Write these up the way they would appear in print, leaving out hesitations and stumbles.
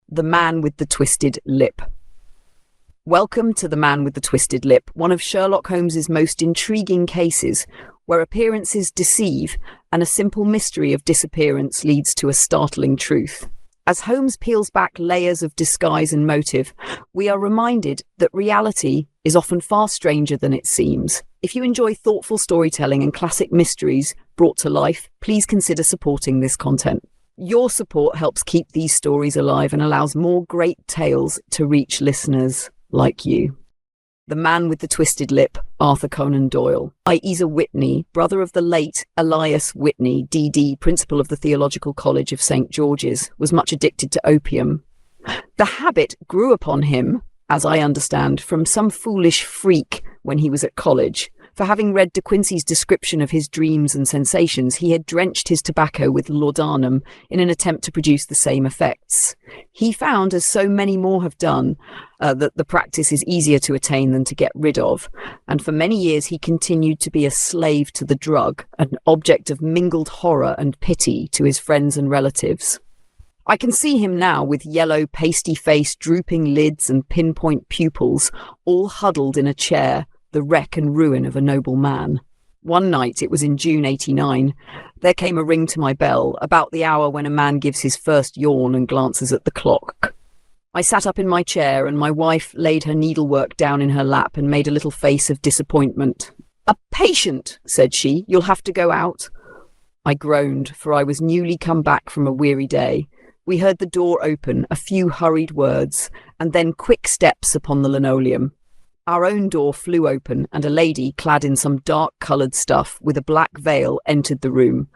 The Man with the Twisted Lip. Welcome to The Man with the Twisted Lip, one of Sherlock Holmes's most intriguing cases, where appearances deceive and a simple mystery of disappearance leads to a startling truth. As Holmes peels back layers of disguise and motive, we are reminded that reality is often far stranger than it seems. If you enjoy thoughtful storytelling and classic mysteries brought to life, please consider supporting this content. Your support helps keep these stories alive and allows more great tales to reach listeners like you. The Man with the Twisted Lip, Arthur Conan Doyle. Ezer Whitney, brother of the late Elias Whitney, D.D., principal of the Theological College of St. George's, was much addicted to opium. The habit grew upon him, as I understand, from some foolish freak when he was at college. For having read De Quincey's description of his dreams and sensations, he had drenched his tobacco with laudanum in an attempt to produce the same effects. He found, as so many more have done, that the practice is easier to attain than to get rid of, and for many years he continued to be a slave to the drug, an object of mingled horror and pity to his friends and relatives. I can see him now with yellow, pasty face, drooping lids and pinpoint pupils, all huddled in a chair, the wreck and ruin of a noble man. One night, it was in June 89, there came a ring to my bell, about the hour when a man gives his first yawn and glances at the clock. I sat up in my chair and my wife laid her needlework down in her lap and made a little face of disappointment. "A patient," said she. "You'll have to go out." I groaned, for I was newly come back from a weary day. We heard the door open, a few hurried words, and then quick steps upon the linoleum. Our own door flew open, and a lady, clad in some dark-coloured stuff, with a black veil, entered the room.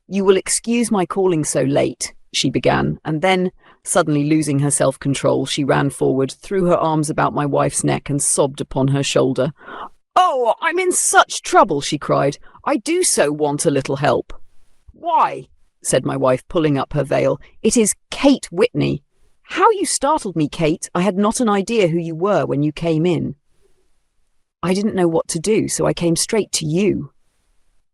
"You will excuse my calling so late," she began, and then, suddenly losing her self-control, she ran forward, threw her arms about my wife's neck, and sobbed upon her shoulder. "Oh, I'm in such trouble," she cried. "I do so want a little help." "Why?" said my wife, pulling up her veil. "It is Kate Whitney." "How you startled me, Kate. I had not an idea who you were when you came in." "I didn't know what to do, so I came straight to you."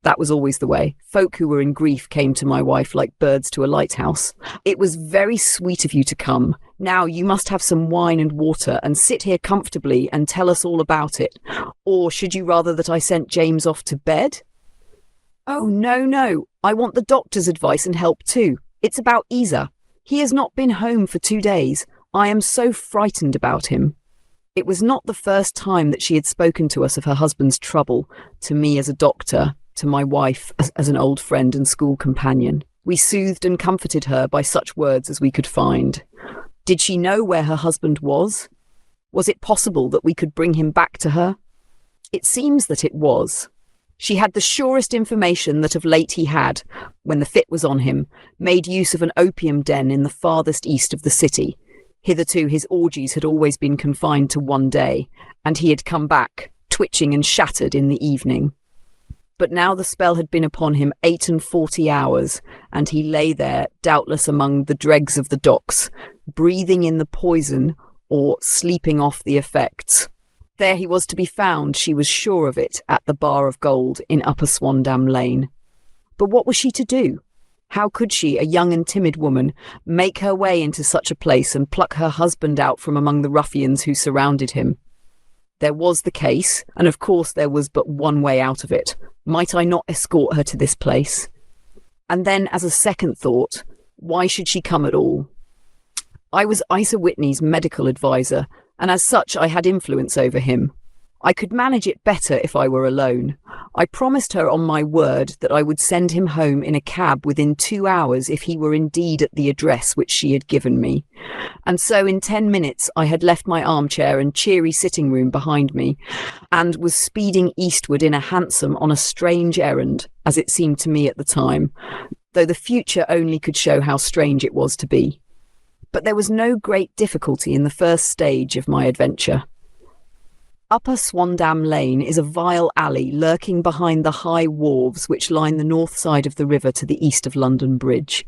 That was always the way. Folk who were in grief came to my wife like birds to a lighthouse. "It was very sweet of you to come. Now you must have some wine and water and sit here comfortably and tell us all about it. Or should you rather that I sent James off to bed?" "Oh, no. I want the doctor's advice and help too. It's about Ezer. He has not been home for 2 days. I am so frightened about him." It was not the first time that she had spoken to us of her husband's trouble, to me as a doctor, to my wife as an old friend and school companion. We soothed and comforted her by such words as we could find. Did she know where her husband was? Was it possible that we could bring him back to her? It seems that it was. She had the surest information that of late he had, when the fit was on him, made use of an opium den in the farthest east of the city. Hitherto his orgies had always been confined to one day, and he had come back, twitching and shattered in the evening. But now the spell had been upon him 48 hours, and he lay there, doubtless among the dregs of the docks, breathing in the poison or sleeping off the effects. There he was to be found, she was sure of it, at the Bar of Gold in Upper Swandam Lane. But what was she to do? How could she, a young and timid woman, make her way into such a place and pluck her husband out from among the ruffians who surrounded him? There was the case, and of course there was but one way out of it. Might I not escort her to this place? And then, as a second thought, why should she come at all? I was Ezer Whitney's medical advisor, and as such I had influence over him. I could manage it better if I were alone. I promised her on my word that I would send him home in a cab within 2 hours if he were indeed at the address which she had given me. And so in 10 minutes I had left my armchair and cheery sitting room behind me, and was speeding eastward in a hansom on a strange errand, as it seemed to me at the time, though the future only could show how strange it was to be. But there was no great difficulty in the first stage of my adventure. Upper Swandam Lane is a vile alley lurking behind the high wharves which line the north side of the river to the east of London Bridge.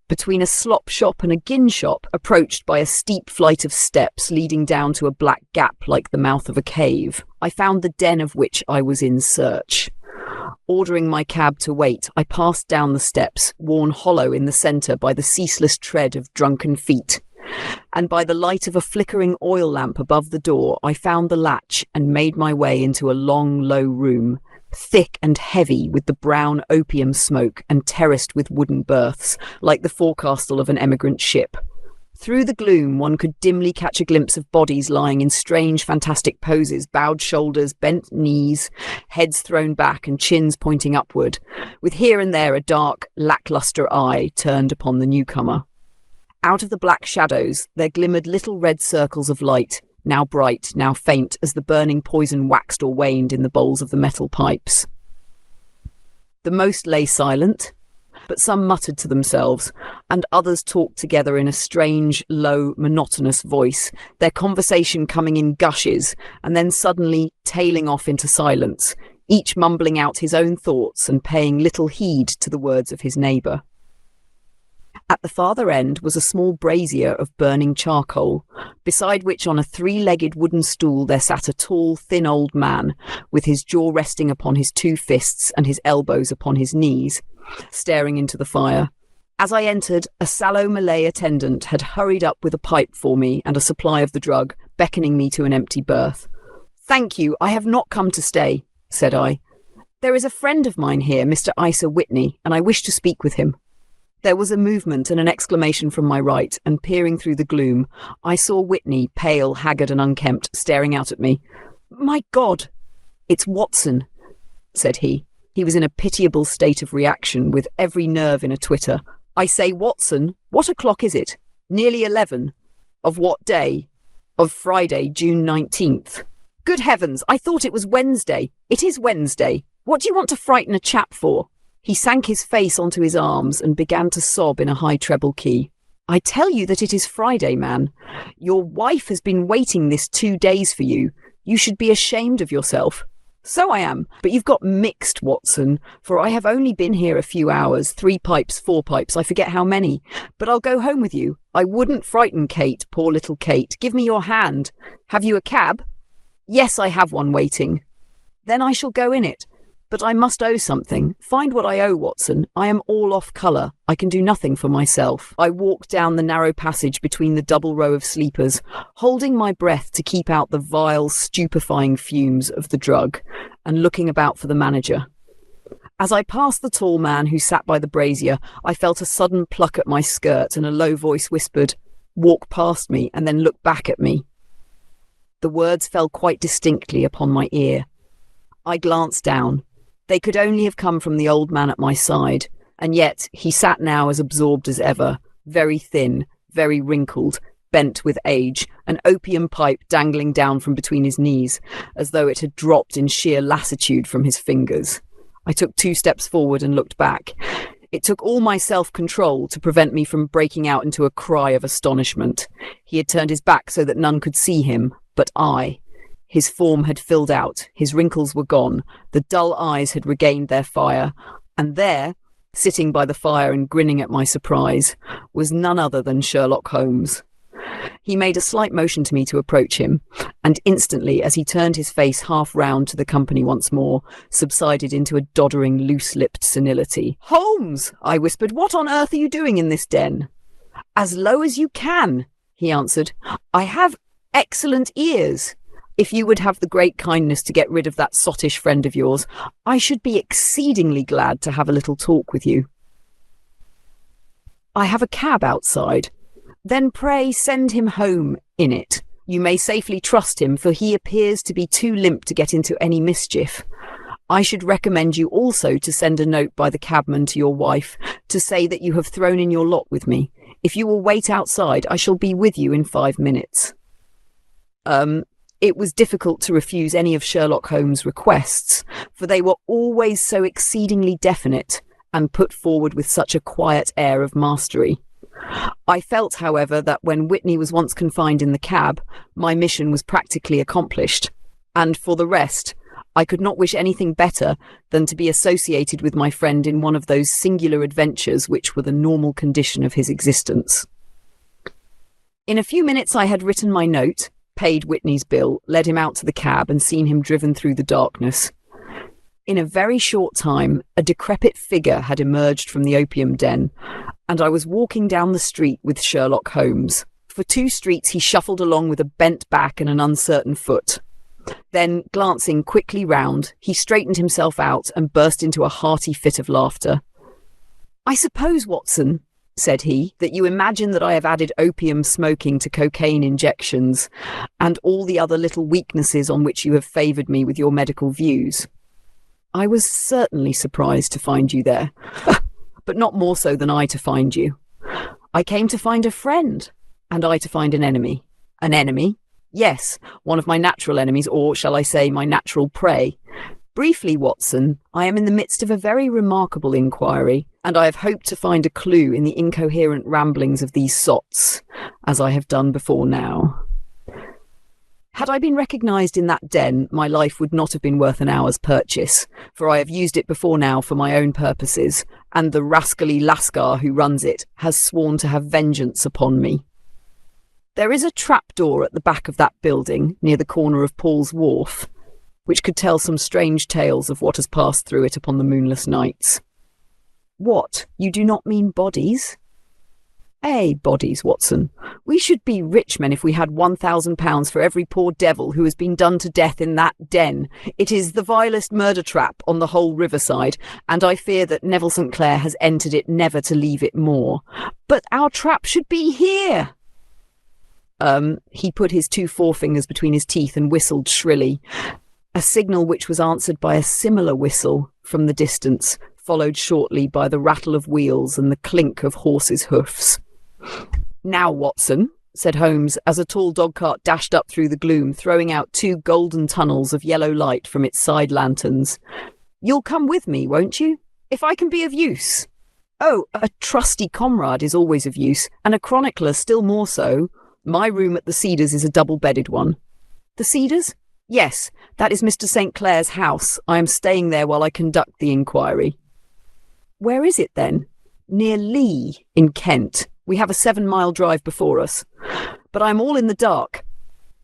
Between a slop shop and a gin shop, approached by a steep flight of steps leading down to a black gap like the mouth of a cave, I found the den of which I was in search. Ordering my cab to wait, I passed down the steps, worn hollow in the centre by the ceaseless tread of drunken feet. and by the light of a flickering oil lamp above the door, I found the latch and made my way into a long, low room, thick and heavy with the brown opium smoke and terraced with wooden berths, like the forecastle of an emigrant ship. Through the gloom, one could dimly catch a glimpse of bodies lying in strange, fantastic poses, bowed shoulders, bent knees, heads thrown back and chins pointing upward, with here and there a dark, lacklustre eye turned upon the newcomer. Out of the black shadows, there glimmered little red circles of light, now bright, now faint, as the burning poison waxed or waned in the bowls of the metal pipes. The most lay silent, but some muttered to themselves, and others talked together in a strange, low, monotonous voice, their conversation coming in gushes, and then suddenly tailing off into silence, each mumbling out his own thoughts and paying little heed to the words of his neighbour. At the farther end was a small brazier of burning charcoal, beside which on a three-legged wooden stool there sat a tall, thin old man, with his jaw resting upon his two fists and his elbows upon his knees, staring into the fire. As I entered, a sallow Malay attendant had hurried up with a pipe for me and a supply of the drug, beckoning me to an empty berth. "Thank you, I have not come to stay," said I. "There is a friend of mine here, Mr. Isa Whitney, and I wish to speak with him." There was a movement and an exclamation from my right, and peering through the gloom, I saw Whitney, pale, haggard and unkempt, staring out at me. "My God!" "It's Watson," said he. He was in a pitiable state of reaction, with every nerve in a twitter. "I say, Watson, what o'clock is it?" "Nearly 11. "Of what day?" "Of Friday, June 19th. "Good heavens, I thought it was Wednesday." "It is Wednesday. What do you want to frighten a chap for?" He sank his face onto his arms and began to sob in a high treble key. "I tell you that it is Friday, man. Your wife has been waiting this 2 days for you. You should be ashamed of yourself." "So I am, but you've got mixed, Watson, for I have only been here a few hours, 3 pipes, 4 pipes, I forget how many. But I'll go home with you. I wouldn't frighten Kate, poor little Kate. Give me your hand. Have you a cab?" "Yes, I have one waiting." "Then I shall go in it. But I must owe something. Find what I owe, Watson. I am all off colour. I can do nothing for myself." I walked down the narrow passage between the double row of sleepers, holding my breath to keep out the vile, stupefying fumes of the drug, and looking about for the manager. As I passed the tall man who sat by the brazier, I felt a sudden pluck at my skirt, and a low voice whispered, "Walk past me, and then look back at me." The words fell quite distinctly upon my ear. I glanced down. They could only have come from the old man at my side, and yet he sat now as absorbed as ever, very thin, very wrinkled, bent with age, an opium pipe dangling down from between his knees, as though it had dropped in sheer lassitude from his fingers. I took 2 steps forward and looked back. It took all my self-control to prevent me from breaking out into a cry of astonishment. He had turned his back so that none could see him, but I. His form had filled out, his wrinkles were gone, the dull eyes had regained their fire, and there, sitting by the fire and grinning at my surprise, was none other than Sherlock Holmes. He made a slight motion to me to approach him, and instantly, as he turned his face half round to the company once more, subsided into a doddering, loose-lipped senility. "Holmes!" I whispered, "what on earth are you doing in this den?" "As low as you can," he answered. "I have excellent ears. If you would have the great kindness to get rid of that sottish friend of yours, I should be exceedingly glad to have a little talk with you." "I have a cab outside." "Then pray send him home in it. You may safely trust him, for he appears to be too limp to get into any mischief. I should recommend you also to send a note by the cabman to your wife to say that you have thrown in your lot with me. If you will wait outside, I shall be with you in 5 minutes." It was difficult to refuse any of Sherlock Holmes' requests, for they were always so exceedingly definite and put forward with such a quiet air of mastery. I felt, however, that when Whitney was once confined in the cab, my mission was practically accomplished, and for the rest, I could not wish anything better than to be associated with my friend in one of those singular adventures which were the normal condition of his existence. In a few minutes I had written my note, paid Whitney's bill, led him out to the cab and seen him driven through the darkness. In a very short time, a decrepit figure had emerged from the opium den, and I was walking down the street with Sherlock Holmes, For 2 streets he shuffled along with a bent back and an uncertain foot. Then, glancing quickly round, he straightened himself out and burst into a hearty fit of laughter. "I suppose, Watson," said he, "that you imagine that I have added opium smoking to cocaine injections and all the other little weaknesses on which you have favoured me with your medical views. I was certainly surprised to find you there, but not more so than I to find you. I came to find a friend, and I to find an enemy." "An enemy?" "Yes, one of my natural enemies, or shall I say my natural prey. Briefly, Watson, I am in the midst of a very remarkable inquiry, and I have hoped to find a clue in the incoherent ramblings of these sots, as I have done before now. Had I been recognised in that den, my life would not have been worth an hour's purchase, for I have used it before now for my own purposes, and the rascally lascar who runs it has sworn to have vengeance upon me. There is a trapdoor at the back of that building, near the corner of Paul's Wharf, which could tell some strange tales of what has passed through it upon the moonless nights." "What, you do not mean bodies?" Bodies, Watson. We should be rich men if we had £1,000 for every poor devil who has been done to death in that den. It is the vilest murder trap on the whole riverside, and I fear that Neville St. Clair has entered it never to leave it more. But our trap should be here." He put his 2 forefingers between his teeth and whistled shrilly, a signal which was answered by a similar whistle from the distance, followed shortly by the rattle of wheels and the clink of horses' hoofs. "Now, Watson," said Holmes, as a tall dog-cart dashed up through the gloom, throwing out 2 golden tunnels of yellow light from its side lanterns. "You'll come with me, won't you? If I can be of use." "Oh, a trusty comrade is always of use, and a chronicler still more so. My room at the Cedars is a double-bedded one." "The Cedars?" "Yes, that is Mr. St. Clair's house. I am staying there while I conduct the inquiry." "Where is it, then?" "Near Lee, in Kent. We have a 7-mile drive before us. But I am all in the dark."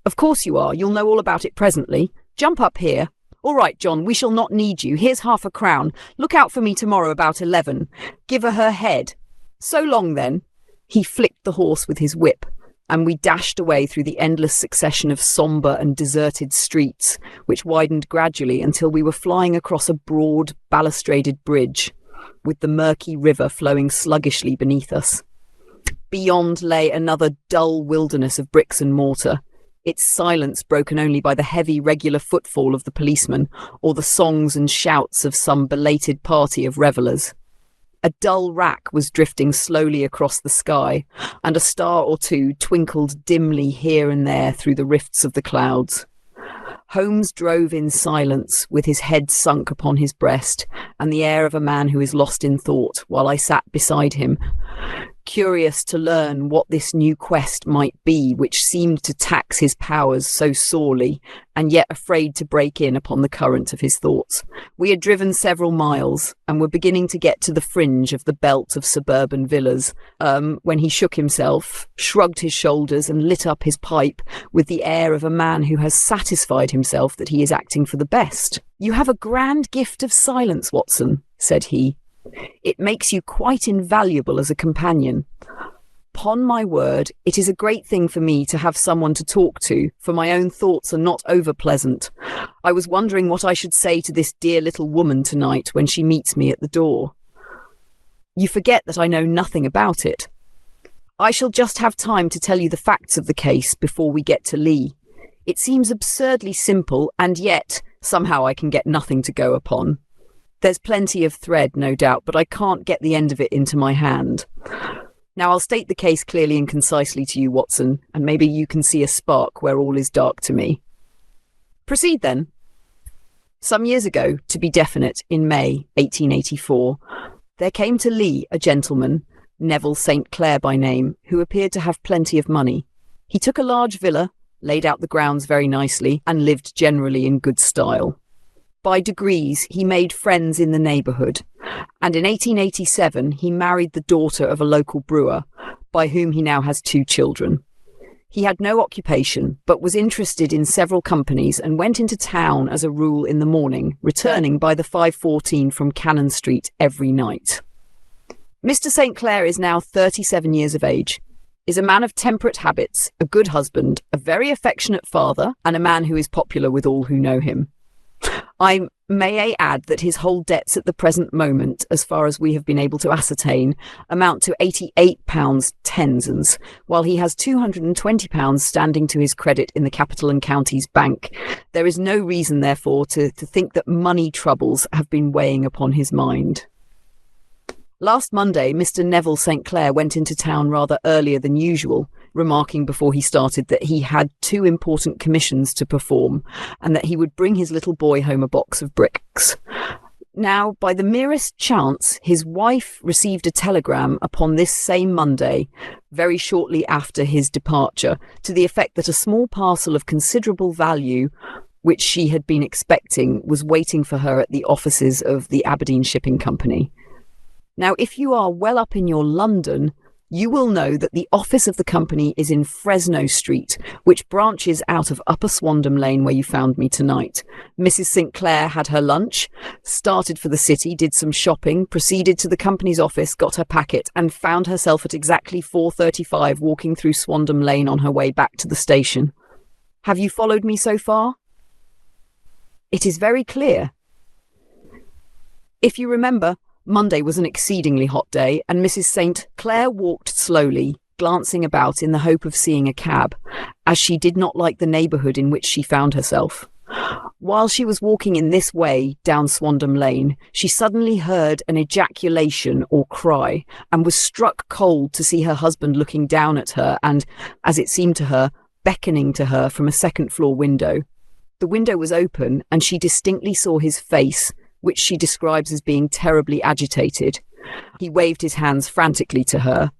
"Of course you are. You'll know all about it presently. Jump up here." "All right, John, we shall not need you. Here's half a crown. Look out for me tomorrow about 11. Give her head. So long, then." He flicked the horse with his whip, and we dashed away through the endless succession of sombre and deserted streets, which widened gradually until we were flying across a broad, balustraded bridge, with the murky river flowing sluggishly beneath us. Beyond lay another dull wilderness of bricks and mortar, its silence broken only by the heavy, regular footfall of the policeman or the songs and shouts of some belated party of revellers. A dull wrack was drifting slowly across the sky, and a star or 2 twinkled dimly here and there through the rifts of the clouds. Holmes drove in silence, with his head sunk upon his breast, and the air of a man who is lost in thought, while I sat beside him, curious to learn what this new quest might be which seemed to tax his powers so sorely, and yet afraid to break in upon the current of his thoughts. We had driven several miles, and were beginning to get to the fringe of the belt of suburban villas, when he shook himself, shrugged his shoulders, and lit up his pipe with the air of a man who has satisfied himself that he is acting for the best. "You have a grand gift of silence, Watson," said he. "It makes you quite invaluable as a companion. 'Pon my word, it is a great thing for me to have someone to talk to, for my own thoughts are not over pleasant. I was wondering what I should say to this dear little woman tonight when she meets me at the door. You forget that I know nothing about it. I shall just have time to tell you the facts of the case before we get to Lee. It seems absurdly simple, and yet somehow I can get nothing to go upon. There's plenty of thread, no doubt, but I can't get the end of it into my hand. Now I'll state the case clearly and concisely to you, Watson, and maybe you can see a spark where all is dark to me." "Proceed, then." "Some years ago, to be definite, in May 1884, there came to Lee a gentleman, Neville St. Clair by name, who appeared to have plenty of money. He took a large villa, laid out the grounds very nicely, and lived generally in good style. By degrees, he made friends in the neighbourhood, and in 1887 he married the daughter of a local brewer, by whom he now has 2 children. He had no occupation, but was interested in several companies and went into town as a rule in the morning, returning by the 5:14 from Cannon Street every night. Mr. St. Clair is now 37 years of age. is a man of temperate habits, a good husband, a very affectionate father, and a man who is popular with all who know him. I may add that his whole debts at the present moment, as far as we have been able to ascertain, amount to £88 tenzens, while he has £220 standing to his credit in the Capital and Counties Bank. There is no reason, therefore, to think that money troubles have been weighing upon his mind. Last Monday, Mr. Neville St. Clair went into town rather earlier than usual, remarking before he started that he had 2 important commissions to perform and that he would bring his little boy home a box of bricks. Now, by the merest chance, his wife received a telegram upon this same Monday, very shortly after his departure, to the effect that a small parcel of considerable value, which she had been expecting, was waiting for her at the offices of the Aberdeen Shipping Company. Now, if you are well up in your London, you will know that the office of the company is in Fresno Street, which branches out of Upper Swandam Lane where you found me tonight. Mrs. St. Clair had her lunch, started for the city, did some shopping, proceeded to the company's office, got her packet, and found herself at exactly 4:35 walking through Swandam Lane on her way back to the station. Have you followed me so far? It is very clear. If you remember, Monday was an exceedingly hot day, and Mrs. St. Clair walked slowly, glancing about in the hope of seeing a cab, as she did not like the neighbourhood in which she found herself. While she was walking in this way down Swandam Lane, she suddenly heard an ejaculation or cry, and was struck cold to see her husband looking down at her and, as it seemed to her, beckoning to her from a second-floor window. The window was open, and she distinctly saw his face, which she describes as being terribly agitated. He waved his hands frantically to her,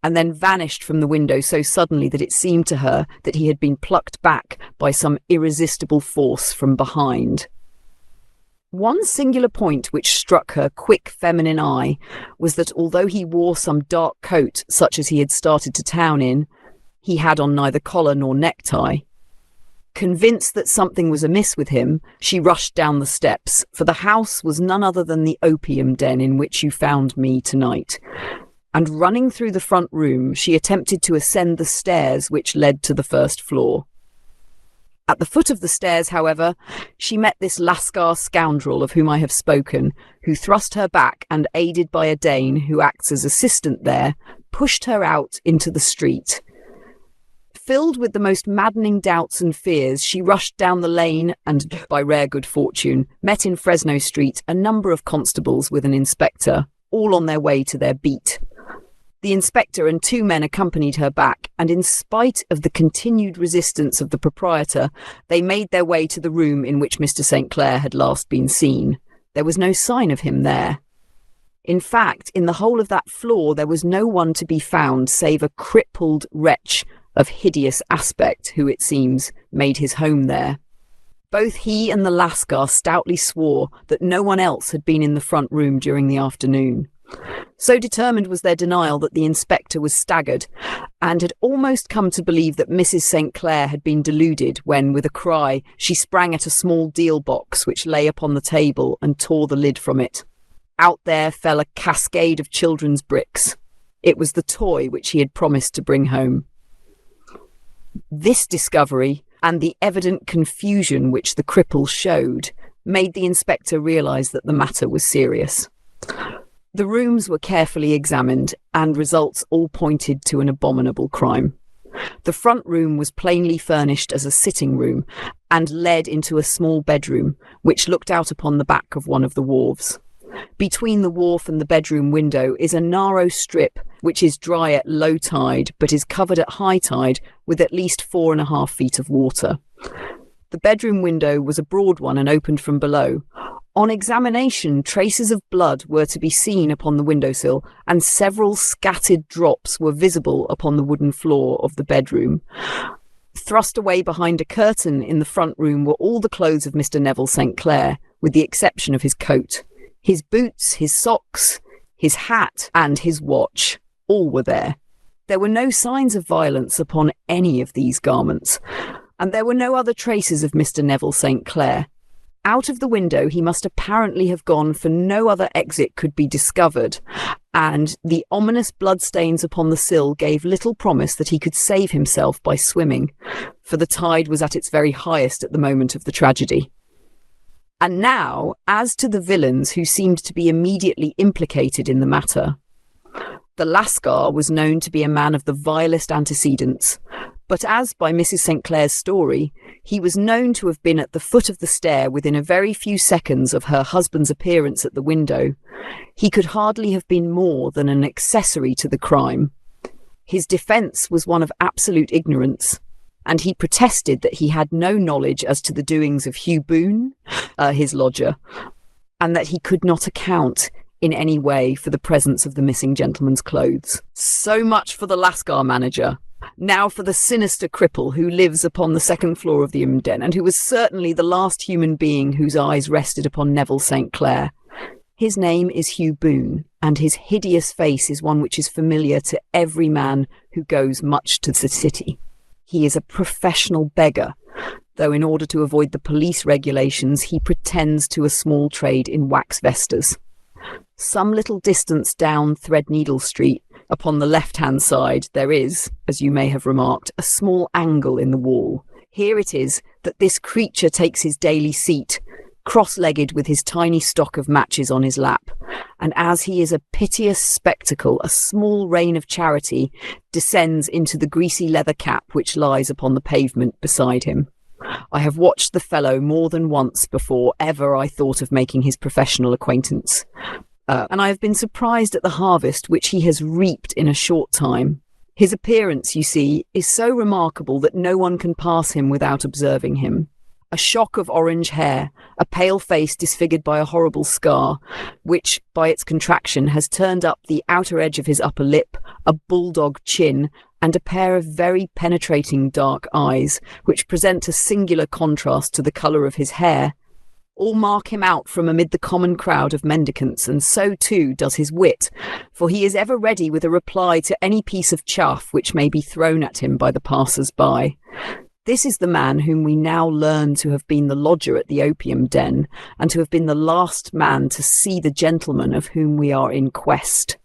and then vanished from the window so suddenly that it seemed to her that he had been plucked back by some irresistible force from behind. One singular point which struck her quick feminine eye was that although he wore some dark coat such as he had started to town in, he had on neither collar nor necktie. Convinced that something was amiss with him, she rushed down the steps, for the house was none other than the opium den in which you found me tonight. And running through the front room, she attempted to ascend the stairs which led to the first floor. At the foot of the stairs, however, she met this Lascar scoundrel of whom I have spoken, who thrust her back and, aided by a Dane who acts as assistant there, pushed her out into the street. Filled with the most maddening doubts and fears, she rushed down the lane and, by rare good fortune, met in Fresno Street a number of constables with an inspector, all on their way to their beat. The inspector and 2 men accompanied her back, and in spite of the continued resistance of the proprietor, they made their way to the room in which Mr. St. Clair had last been seen. There was no sign of him there. In fact, in the whole of that floor there was no one to be found save a crippled wretch of hideous aspect who, it seems, made his home there. Both he and the Lascar stoutly swore that no one else had been in the front room during the afternoon. So determined was their denial that the inspector was staggered, and had almost come to believe that Mrs. St. Clair had been deluded when, with a cry, she sprang at a small deal box which lay upon the table and tore the lid from it. Out there fell a cascade of children's bricks. It was the toy which he had promised to bring home. This discovery, and the evident confusion which the cripple showed, made the inspector realise that the matter was serious. The rooms were carefully examined, and results all pointed to an abominable crime. The front room was plainly furnished as a sitting room, and led into a small bedroom, which looked out upon the back of one of the wharves. Between the wharf and the bedroom window is a narrow strip which is dry at low tide but is covered at high tide with at least 4.5 feet of water. The bedroom window was a broad one and opened from below. On examination, traces of blood were to be seen upon the windowsill, and several scattered drops were visible upon the wooden floor of the bedroom. Thrust away behind a curtain in the front room were all the clothes of Mr. Neville St. Clair, with the exception of his coat. His boots, his socks, his hat, and his watch, all were there. There were no signs of violence upon any of these garments, and there were no other traces of Mr. Neville St. Clair. Out of the window he must apparently have gone, for no other exit could be discovered, and the ominous bloodstains upon the sill gave little promise that he could save himself by swimming, for the tide was at its very highest at the moment of the tragedy. And now, as to the villains who seemed to be immediately implicated in the matter. The Lascar was known to be a man of the vilest antecedents, but as by Mrs. St. Clair's story, he was known to have been at the foot of the stair within a very few seconds of her husband's appearance at the window. He could hardly have been more than an accessory to the crime. His defence was one of absolute ignorance, and he protested that he had no knowledge as to the doings of Hugh Boone, his lodger, and that he could not account in any way for the presence of the missing gentleman's clothes. So much for the Lascar manager. Now for the sinister cripple who lives upon the second floor of the Opium den, and who was certainly the last human being whose eyes rested upon Neville St. Clair. His name is Hugh Boone, and his hideous face is one which is familiar to every man who goes much to the city. He is a professional beggar, though in order to avoid the police regulations he pretends to a small trade in wax vestas. Some little distance down Threadneedle Street, upon the left-hand side, there is, as you may have remarked, a small angle in the wall. Here it is that this creature takes his daily seat, cross-legged with his tiny stock of matches on his lap, and as he is a piteous spectacle, a small rain of charity descends into the greasy leather cap which lies upon the pavement beside him. I have watched the fellow more than once before ever I thought of making his professional acquaintance, and I have been surprised at the harvest which he has reaped in a short time. His appearance, you see, is so remarkable that no one can pass him without observing him. A shock of orange hair, a pale face disfigured by a horrible scar, which, by its contraction, has turned up the outer edge of his upper lip, a bulldog chin, and a pair of very penetrating dark eyes, which present a singular contrast to the colour of his hair, all mark him out from amid the common crowd of mendicants, and so too does his wit, for he is ever ready with a reply to any piece of chaff which may be thrown at him by the passers-by. This is the man whom we now learn to have been the lodger at the opium den, and to have been the last man to see the gentleman of whom we are in quest.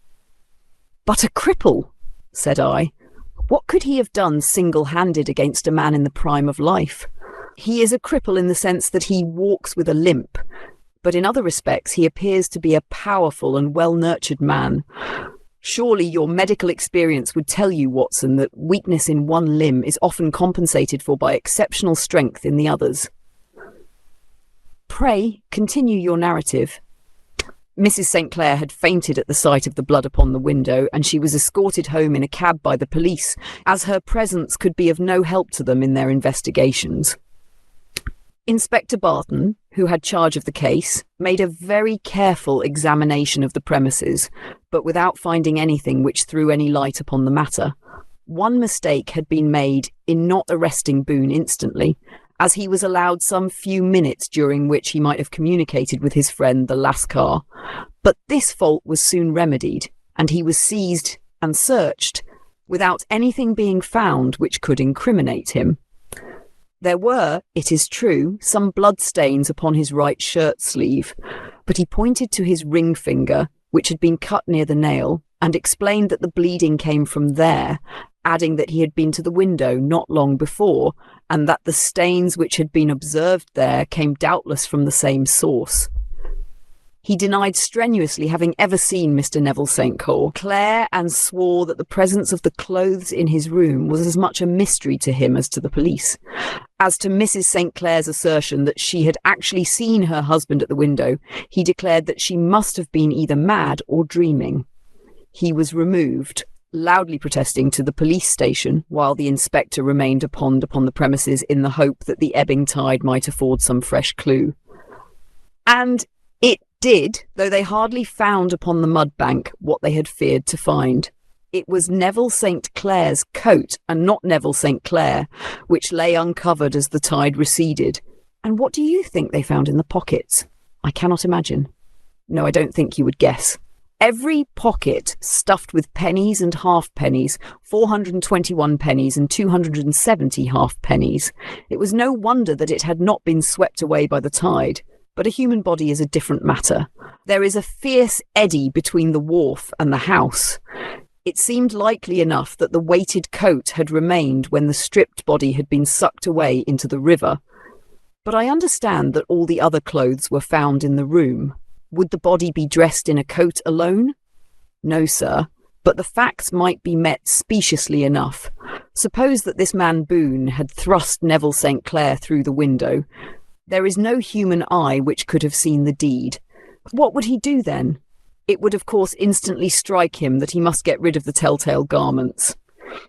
"But a cripple," said I. "What could he have done single-handed against a man in the prime of life?" "He is a cripple in the sense that he walks with a limp, but in other respects he appears to be a powerful and well-nurtured man. Surely your medical experience would tell you, Watson, that weakness in one limb is often compensated for by exceptional strength in the others." "Pray, continue your narrative." Mrs. St. Clair had fainted at the sight of the blood upon the window, and she was escorted home in a cab by the police, as her presence could be of no help to them in their investigations. Inspector Barton, who had charge of the case, made a very careful examination of the premises, but without finding anything which threw any light upon the matter. One mistake had been made in not arresting Boone instantly, as he was allowed some few minutes during which he might have communicated with his friend the Lascar. But this fault was soon remedied, and he was seized and searched, without anything being found which could incriminate him. There were, it is true, some bloodstains upon his right shirt sleeve, but he pointed to his ring finger, which had been cut near the nail, and explained that the bleeding came from there, adding that he had been to the window not long before, and that the stains which had been observed there came doubtless from the same source. He denied strenuously having ever seen Mr. Neville St. Clair, and swore that the presence of the clothes in his room was as much a mystery to him as to the police. As to Mrs. St. Clair's assertion that she had actually seen her husband at the window, he declared that she must have been either mad or dreaming. He was removed, loudly protesting, to the police station, while the inspector remained upon the premises in the hope that the ebbing tide might afford some fresh clue. And it did, though they hardly found upon the mud bank what they had feared to find. It was Neville St. Clair's coat, and not Neville St. Clair, which lay uncovered as the tide receded. And what do you think they found in the pockets? I cannot imagine. No, I don't think you would guess. Every pocket stuffed with pennies and halfpennies, 421 pennies and 270 halfpennies. It was no wonder that it had not been swept away by the tide. But a human body is a different matter. There is a fierce eddy between the wharf and the house. It seemed likely enough that the weighted coat had remained when the stripped body had been sucked away into the river. But I understand that all the other clothes were found in the room. Would the body be dressed in a coat alone? No, sir, but the facts might be met speciously enough. Suppose that this man Boone had thrust Neville St. Clair through the window. There is no human eye which could have seen the deed. What would he do then? It would of course instantly strike him that he must get rid of the telltale garments.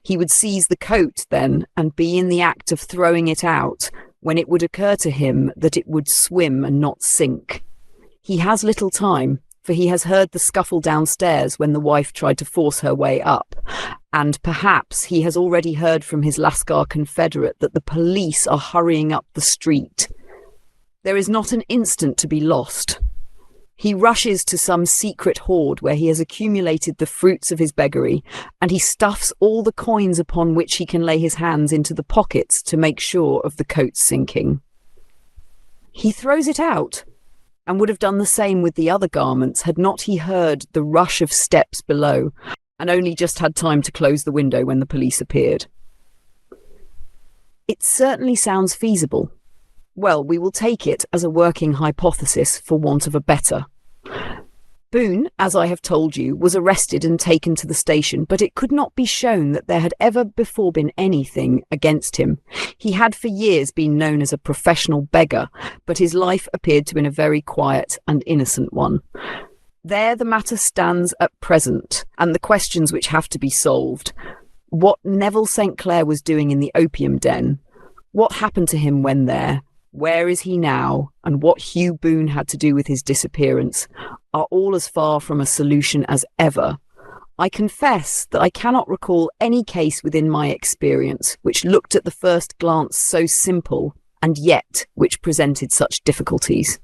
He would seize the coat then and be in the act of throwing it out when it would occur to him that it would swim and not sink. He has little time, for he has heard the scuffle downstairs when the wife tried to force her way up, and perhaps he has already heard from his Lascar confederate that the police are hurrying up the street. There is not an instant to be lost. He rushes to some secret hoard where he has accumulated the fruits of his beggary, and he stuffs all the coins upon which he can lay his hands into the pockets to make sure of the coat's sinking. He throws it out, and would have done the same with the other garments had not he heard the rush of steps below, and only just had time to close the window when the police appeared. It certainly sounds feasible. Well, we will take it as a working hypothesis for want of a better. Boone, as I have told you, was arrested and taken to the station, but it could not be shown that there had ever before been anything against him. He had for years been known as a professional beggar, but his life appeared to have been a very quiet and innocent one. There the matter stands at present, and the questions which have to be solved. What Neville St. Clair was doing in the opium den, what happened to him when there, where is he now, and what Hugh Boone had to do with his disappearance, are all as far from a solution as ever. I confess that I cannot recall any case within my experience which looked at the first glance so simple, and yet which presented such difficulties.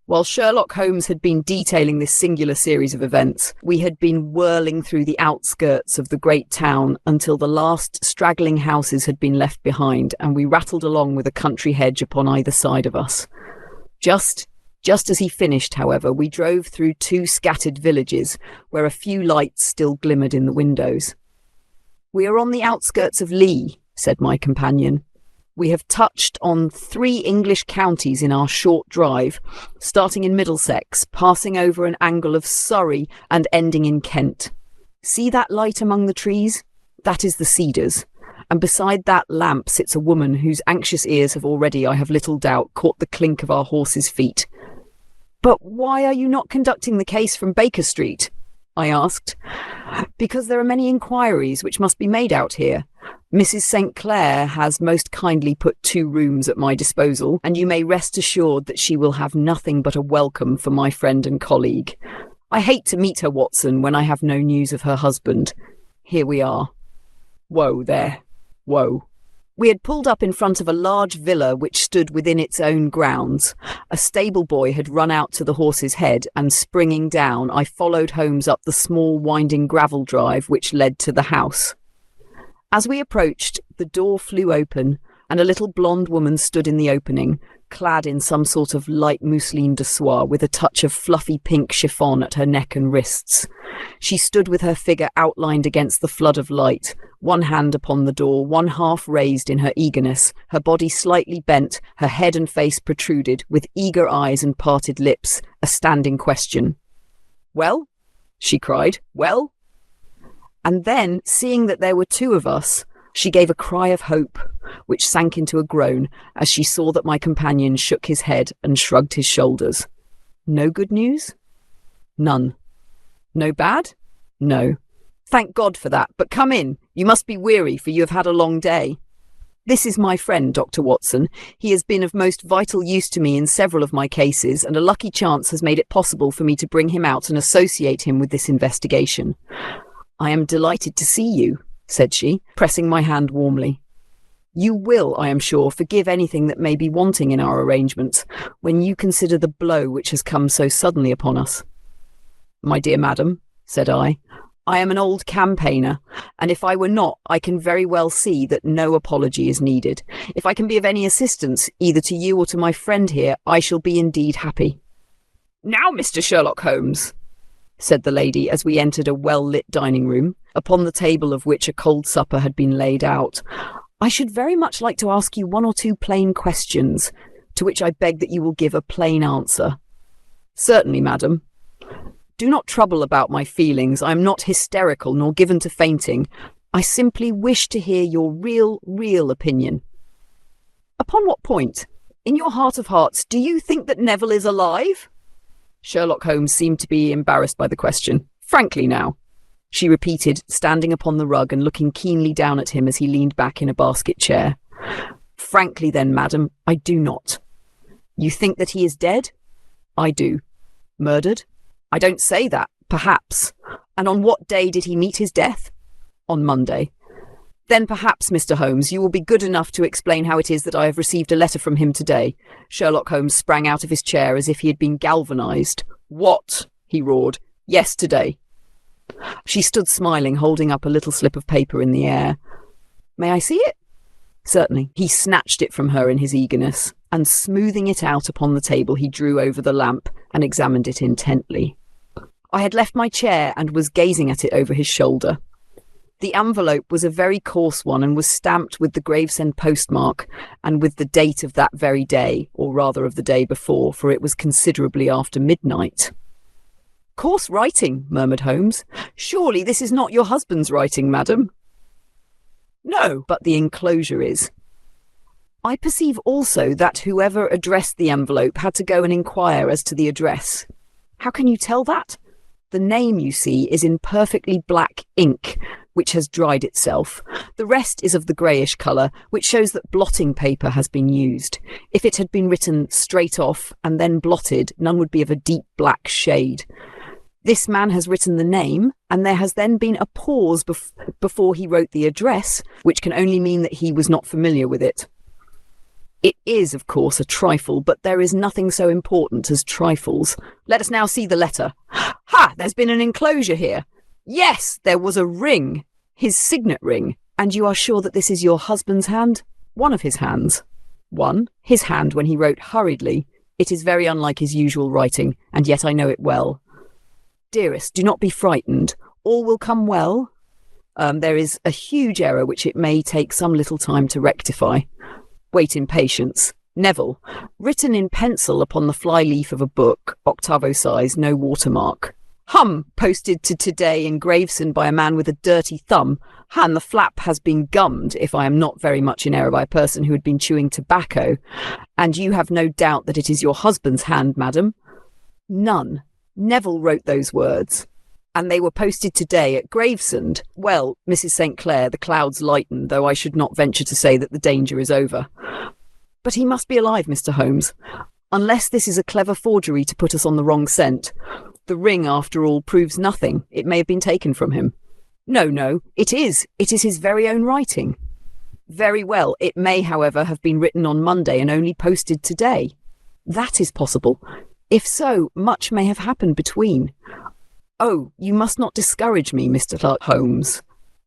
While Sherlock Holmes had been detailing this singular series of events, we had been whirling through the outskirts of the great town until the last straggling houses had been left behind, and we rattled along with a country hedge upon either side of us. Just as he finished, however, we drove through 2 scattered villages, where a few lights still glimmered in the windows. "We are on the outskirts of Lee," said my companion. "We have touched on 3 English counties in our short drive, starting in Middlesex, passing over an angle of Surrey and ending in Kent. See that light among the trees? That is the Cedars. And beside that lamp sits a woman whose anxious ears have already, I have little doubt, caught the clink of our horses' feet." "But why are you not conducting the case from Baker Street?" I asked. "Because there are many inquiries which must be made out here. Mrs. St. Clair has most kindly put 2 rooms at my disposal, and you may rest assured that she will have nothing but a welcome for my friend and colleague. I hate to meet her, Watson, when I have no news of her husband. Here we are. Whoa, there. Whoa." We had pulled up in front of a large villa which stood within its own grounds. A stable boy had run out to the horse's head, and springing down, I followed Holmes up the small winding gravel drive which led to the house. As we approached, the door flew open, and a little blonde woman stood in the opening, clad in some sort of light mousseline de soie with a touch of fluffy pink chiffon at her neck and wrists. She stood with her figure outlined against the flood of light, one hand upon the door, one half raised in her eagerness, her body slightly bent, her head and face protruded, with eager eyes and parted lips, a standing question. "Well?" she cried. "Well?" And then, seeing that there were 2 of us, she gave a cry of hope, which sank into a groan as she saw that my companion shook his head and shrugged his shoulders. "No good news?" "None." "No bad?" "No." "Thank God for that. But come in. You must be weary, for you have had a long day." "This is my friend, Dr. Watson. He has been of most vital use to me in several of my cases, and a lucky chance has made it possible for me to bring him out and associate him with this investigation." "I am delighted to see you," said she, pressing my hand warmly. "You will, I am sure, forgive anything that may be wanting in our arrangements, when you consider the blow which has come so suddenly upon us." my dear madam," said I. "I am an old campaigner, and if I were not, I can very well see that no apology is needed. If I can be of any assistance, either to you or to my friend here, I shall be indeed happy." "Now, Mr. Sherlock Holmes," said the lady as we entered a well-lit dining room, upon the table of which a cold supper had been laid out, "I should very much like to ask you one or two plain questions, to which I beg that you will give a plain answer." "Certainly, madam." "Do not trouble about my feelings. I am not hysterical nor given to fainting. I simply wish to hear your real opinion." "Upon what point? In your heart of hearts, do you think that Neville is alive?" Sherlock Holmes seemed to be embarrassed by the question. "Frankly now," she repeated, standing upon the rug and looking keenly down at him as he leaned back in a basket chair. "Frankly then, madam, I do not." "You think that he is dead?" "I do." "Murdered?" "I don't say that. Perhaps." "And on what day did he meet his death?" "On Monday." "Then perhaps, Mr. Holmes, you will be good enough to explain how it is that I have received a letter from him today." Sherlock Holmes sprang out of his chair as if he had been galvanized. "What?" he roared. "Yes, today." She stood smiling, holding up a little slip of paper in the air. "May I see it?" "Certainly." He snatched it from her in his eagerness, and smoothing it out upon the table, he drew over the lamp and examined it intently. I had left my chair and was gazing at it over his shoulder. The envelope was a very coarse one and was stamped with the Gravesend postmark and with the date of that very day, or rather of the day before, for it was considerably after midnight. "Coarse writing," murmured Holmes. "Surely this is not your husband's writing, madam?" "No, but the enclosure is." "I perceive also that whoever addressed the envelope had to go and inquire as to the address." "How can you tell that?" "The name, you see, is in perfectly black ink, which has dried itself. The rest is of the greyish colour, which shows that blotting paper has been used. If it had been written straight off and then blotted, none would be of a deep black shade. This man has written the name, and there has then been a pause before he wrote the address, which can only mean that he was not familiar with it. It is, of course, a trifle, but there is nothing so important as trifles. Let us now see the letter. Ha! There's been an enclosure here. Yes, there was a ring, his signet ring. And you are sure that this is your husband's hand?" "One of his hands." "One? His hand when he wrote hurriedly. It is very unlike his usual writing, and yet I know it well." "Dearest, do not be frightened. All will come well. There is a huge error which it may take some little time to rectify. Wait in patience. Neville, written in pencil upon the fly-leaf of a book, octavo size, no watermark. Hum, posted to today in Gravesend by a man with a dirty thumb, and the flap has been gummed, if I am not very much in error, by a person who had been chewing tobacco. And you have no doubt that it is your husband's hand, madam?" "None. Neville wrote those words. And they were posted today at Gravesend. Well, Mrs. St. Clair, the clouds lighten, though I should not venture to say that the danger is over." "But he must be alive, Mr. Holmes, unless this is a clever forgery to put us on the wrong scent. The ring, after all, proves nothing. It may have been taken from him." No, it is. It is his very own writing." "Very well. It may, however, have been written on Monday and only posted today." "That is possible. If so, much may have happened between." "Oh, you must not discourage me, Mr. Holmes.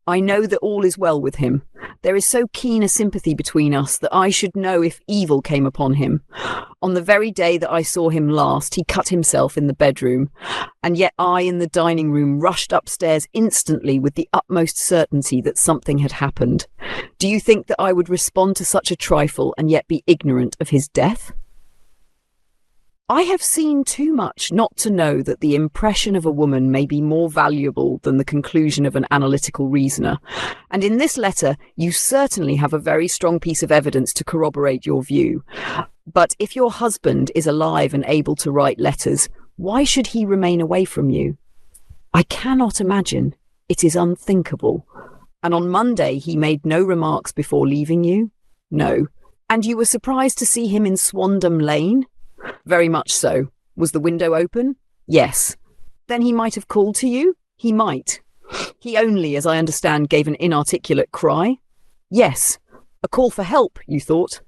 I know that all is well with him. There is so keen a sympathy between us that I should know if evil came upon him. On the very day that I saw him last, he cut himself in the bedroom, and yet I, in the dining room, rushed upstairs instantly with the utmost certainty that something had happened. Do you think that I would respond to such a trifle and yet be ignorant of his death? I have seen too much not to know that the impression of a woman may be more valuable than the conclusion of an analytical reasoner, and in this letter you certainly have a very strong piece of evidence to corroborate your view. But if your husband is alive and able to write letters, why should he remain away from you? I cannot imagine. It is unthinkable. And on Monday he made no remarks before leaving you? No. And you were surprised to see him in Swandam Lane? Very much so. Was the window open? Yes. Then he might have called to you? He might. He only, as I understand, gave an inarticulate cry? Yes. A call for help, you thought?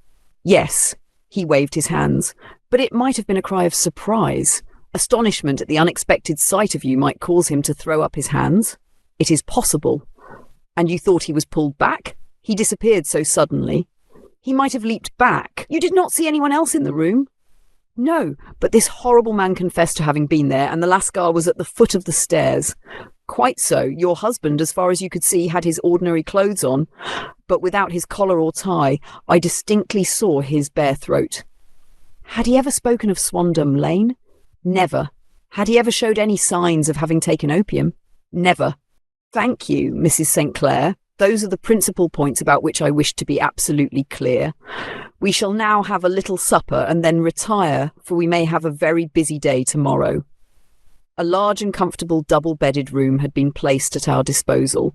Yes. He waved his hands. But it might have been a cry of surprise, a Astonishment at the unexpected sight of you might cause him to throw up his hands. It is possible. And you thought he was pulled back? He disappeared so suddenly. He might have leaped back. You did not see anyone else in the room? No, but this horrible man confessed to having been there, and the Lascar was at the foot of the stairs. Quite so. Your husband, as far as you could see, had his ordinary clothes on, but without his collar or tie. I distinctly saw his bare throat. Had he ever spoken of Swandam Lane? Never. Had he ever showed any signs of having taken opium? Never. Thank you, Mrs. St. Clair. Those are the principal points about which I wish to be absolutely clear. We shall now have a little supper and then retire, for we may have a very busy day tomorrow. A large and comfortable double-bedded room had been placed at our disposal,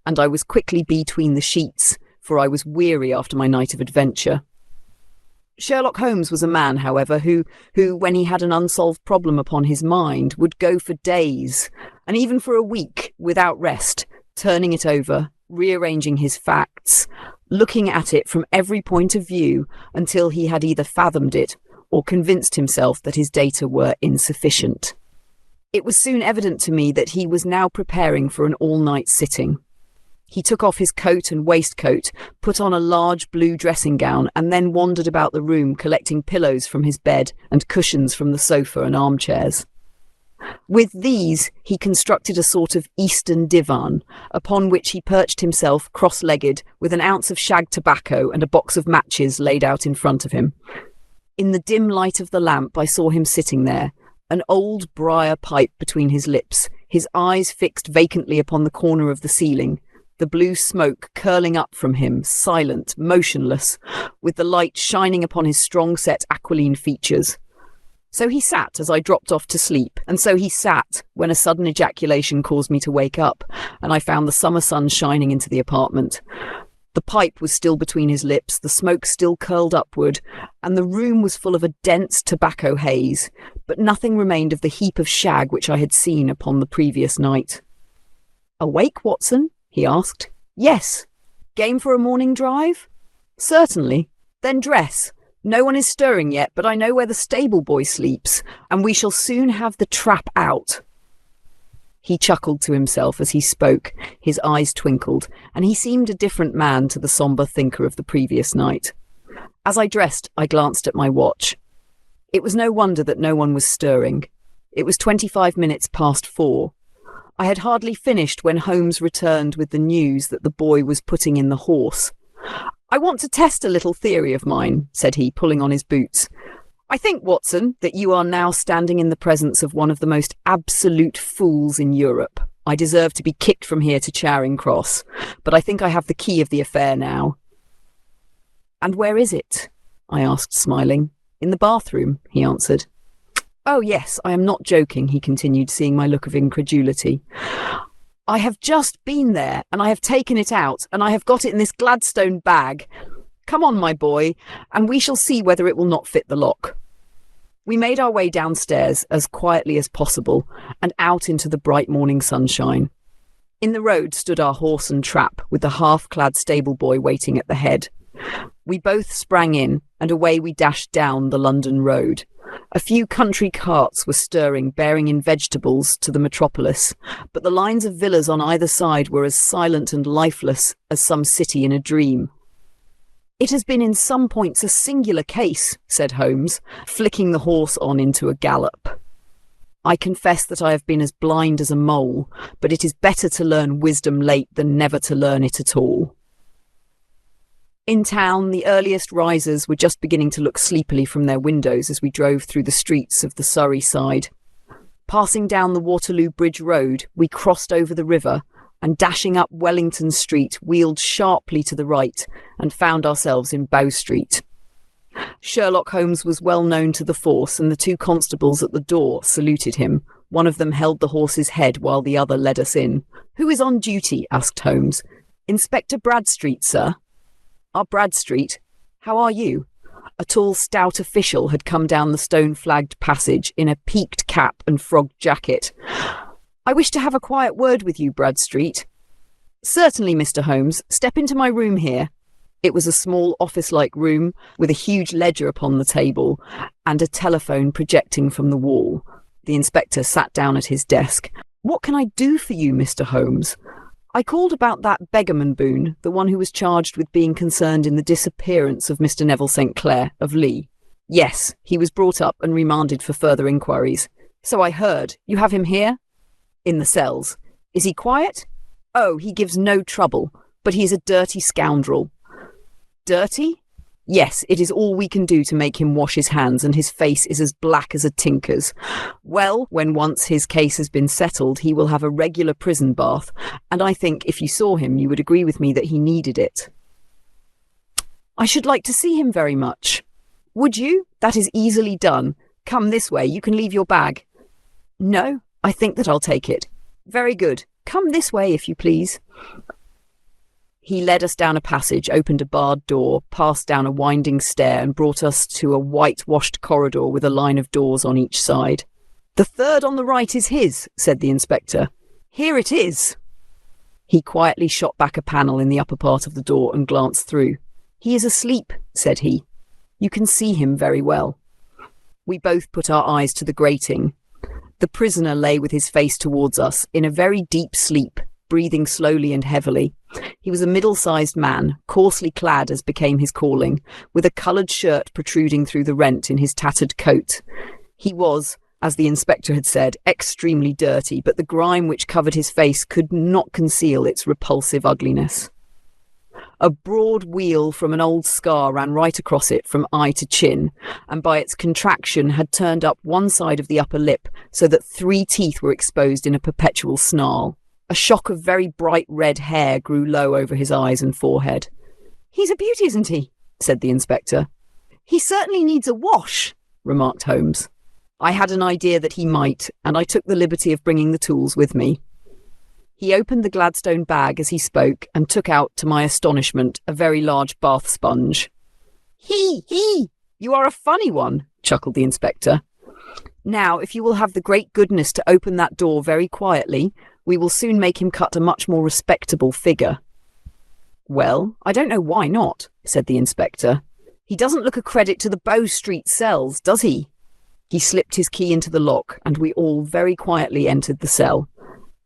and I was quickly between the sheets, for I was weary after my night of adventure. Sherlock Holmes was a man, however, who, when he had an unsolved problem upon his mind, would go for days, and even for a week, without rest, turning it over, rearranging his facts, looking at it from every point of view until he had either fathomed it or convinced himself that his data were insufficient. It was soon evident to me that he was now preparing for an all-night sitting. He took off his coat and waistcoat, put on a large blue dressing gown, and then wandered about the room collecting pillows from his bed and cushions from the sofa and armchairs. With these he constructed a sort of Eastern divan, upon which he perched himself cross-legged with an ounce of shag tobacco and a box of matches laid out in front of him. In the dim light of the lamp I saw him sitting there, an old briar pipe between his lips, his eyes fixed vacantly upon the corner of the ceiling, the blue smoke curling up from him, silent, motionless, with the light shining upon his strong-set aquiline features. So he sat as I dropped off to sleep, and so he sat when a sudden ejaculation caused me to wake up, and I found the summer sun shining into the apartment. The pipe was still between his lips, the smoke still curled upward, and the room was full of a dense tobacco haze, but nothing remained of the heap of shag which I had seen upon the previous night. "Awake, Watson?" he asked. "Yes." "Game for a morning drive?" "Certainly." "Then dress. No one is stirring yet, but I know where the stable boy sleeps, and we shall soon have the trap out." He chuckled to himself as he spoke, his eyes twinkled, and he seemed a different man to the sombre thinker of the previous night. As I dressed, I glanced at my watch. It was no wonder that no one was stirring. It was 25 minutes past 4. I had hardly finished when Holmes returned with the news that the boy was putting in the horse. "I want to test a little theory of mine," said he, pulling on his boots. "I think, Watson, that you are now standing in the presence of one of the most absolute fools in Europe. I deserve to be kicked from here to Charing Cross, but I think I have the key of the affair now." "And where is it?" I asked, smiling. "In the bathroom," he answered. "Oh, yes, I am not joking," he continued, seeing my look of incredulity. "I have just been there, and I have taken it out, and I have got it in this Gladstone bag. Come on, my boy, and we shall see whether it will not fit the lock." We made our way downstairs as quietly as possible and out into the bright morning sunshine. In the road stood our horse and trap, with the half-clad stable boy waiting at the head. We both sprang in, and away we dashed down the London road. A few country carts were stirring, bearing in vegetables to the metropolis, but the lines of villas on either side were as silent and lifeless as some city in a dream. "It has been in some points a singular case," said Holmes, flicking the horse on into a gallop. "I confess that I have been as blind as a mole, but it is better to learn wisdom late than never to learn it at all." In town, the earliest risers were just beginning to look sleepily from their windows as we drove through the streets of the Surrey side. Passing down the Waterloo Bridge Road, we crossed over the river and, dashing up Wellington Street, wheeled sharply to the right and found ourselves in Bow Street. Sherlock Holmes was well known to the force, and the two constables at the door saluted him. One of them held the horse's head while the other led us in. "Who is on duty?" asked Holmes. "Inspector Bradstreet, sir." "Ah, Bradstreet. How are you?" A tall, stout official had come down the stone-flagged passage in a peaked cap and frogged jacket. "I wish to have a quiet word with you, Bradstreet." "Certainly, Mr. Holmes. Step into my room here." It was a small office-like room with a huge ledger upon the table and a telephone projecting from the wall. The inspector sat down at his desk. "What can I do for you, Mr. Holmes?" "I called about that beggarman Boone, the one who was charged with being concerned in the disappearance of Mr. Neville St. Clair of Lee." "Yes, he was brought up and remanded for further inquiries." "So I heard. You have him here?" "In the cells." "Is he quiet?" "Oh, he gives no trouble, but he is a dirty scoundrel." "Dirty?" "Yes, it is all we can do to make him wash his hands, and his face is as black as a tinker's. Well, when once his case has been settled, he will have a regular prison bath, and I think if you saw him, you would agree with me that he needed it." "I should like to see him very much." "Would you? That is easily done. Come this way, you can leave your bag." "No, I think that I'll take it." "Very good. Come this way, if you please." He led us down a passage, opened a barred door, passed down a winding stair, and brought us to a whitewashed corridor with a line of doors on each side. "The third on the right is his," said the inspector. "Here it is." He quietly shot back a panel in the upper part of the door and glanced through. "He is asleep," said he. "You can see him very well." We both put our eyes to the grating. The prisoner lay with his face towards us, in a very deep sleep, breathing slowly and heavily. He was a middle-sized man, coarsely clad as became his calling, with a coloured shirt protruding through the rent in his tattered coat. He was, as the inspector had said, extremely dirty, but the grime which covered his face could not conceal its repulsive ugliness. A broad wheal from an old scar ran right across it from eye to chin, and by its contraction had turned up one side of the upper lip so that 3 teeth were exposed in a perpetual snarl. A shock of very bright red hair grew low over his eyes and forehead. "He's a beauty, isn't he?" said the inspector. "He certainly needs a wash," remarked Holmes. I had an idea that he might, and I took the liberty of bringing the tools with me. He opened the Gladstone bag as he spoke and took out, to my astonishment, a very large bath sponge. He! You are a funny one," chuckled the inspector. "Now, if you will have the great goodness to open that door very quietly, we will soon make him cut a much more respectable figure." "Well, I don't know why not," said the inspector. "He doesn't look a credit to the Bow Street cells, does he?" He slipped his key into the lock, and we all very quietly entered the cell.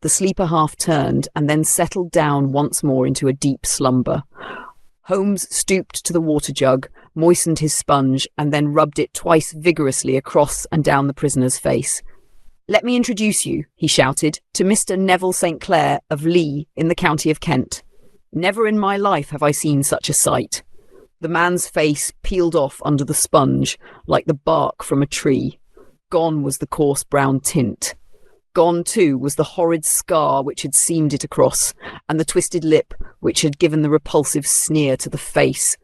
The sleeper half turned and then settled down once more into a deep slumber. Holmes stooped to the water jug, moistened his sponge, and then rubbed it twice vigorously across and down the prisoner's face. "Let me introduce you," he shouted, "to Mr. Neville St. Clair of Lee in the county of Kent. Never in my life have I seen such a sight." The man's face peeled off under the sponge like the bark from a tree. Gone was the coarse brown tint. Gone, too, was the horrid scar which had seamed it across, and the twisted lip which had given the repulsive sneer to the face.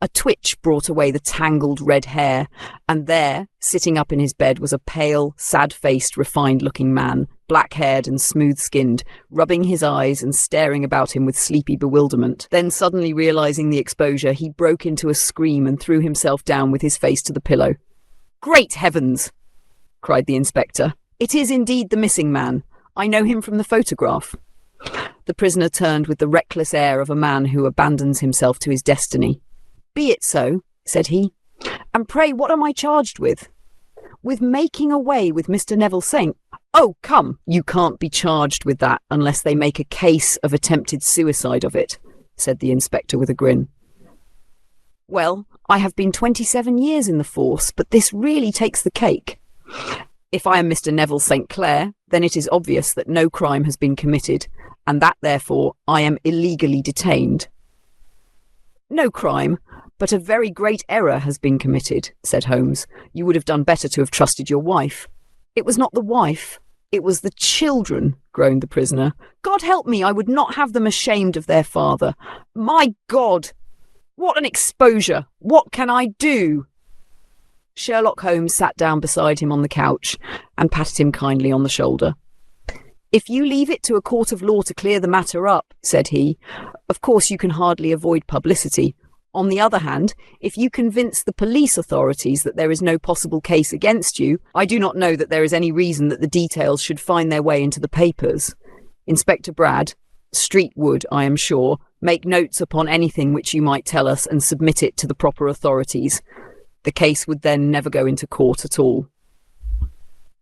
A twitch brought away the tangled red hair, and there, sitting up in his bed, was a pale, sad-faced, refined-looking man, black-haired and smooth-skinned, rubbing his eyes and staring about him with sleepy bewilderment. Then, suddenly realising the exposure, he broke into a scream and threw himself down with his face to the pillow. "Great heavens!" cried the inspector. "It is indeed the missing man. I know him from the photograph." The prisoner turned with the reckless air of a man who abandons himself to his destiny. "Be it so," said he. "And pray, what am I charged with?" "With making away with Mr. Neville St. "Oh, come, you can't be charged with that unless they make a case of attempted suicide of it," said the inspector with a grin. "Well, I have been 27 years in the force, but this really takes the cake. If I am Mr. Neville St. Clair, then it is obvious that no crime has been committed, and that, therefore, I am illegally detained." "No crime, but a very great error has been committed," said Holmes. "You would have done better to have trusted your wife." "It was not the wife, it was the children," groaned the prisoner. "God help me, I would not have them ashamed of their father. My God! What an exposure! What can I do?" Sherlock Holmes sat down beside him on the couch and patted him kindly on the shoulder. "If you leave it to a court of law to clear the matter up," said he, "of course you can hardly avoid publicity. On the other hand, if you convince the police authorities that there is no possible case against you, I do not know that there is any reason that the details should find their way into the papers. Inspector Brad, Street would, I am sure, make notes upon anything which you might tell us and submit it to the proper authorities. The case would then never go into court at all."